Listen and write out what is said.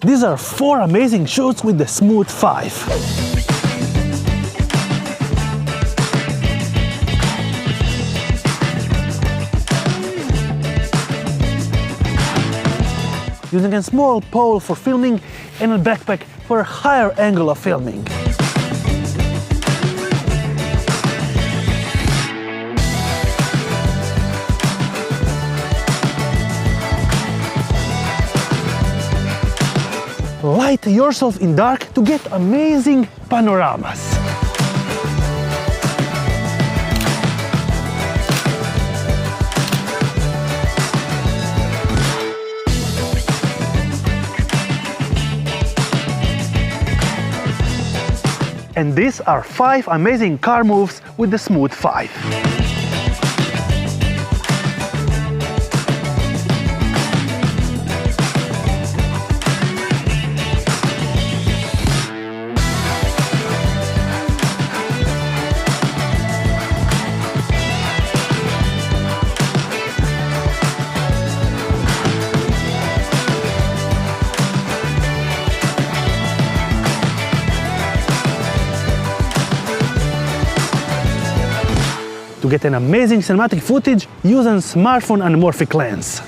These are 4 amazing shots with the Smooth 5. Using a small pole for filming and a backpack for a higher angle of filming. Light yourself in dark to get amazing panoramas. And these are 5 amazing car moves with the Smooth 5. To get an amazing cinematic footage, use a smartphone anamorphic lens.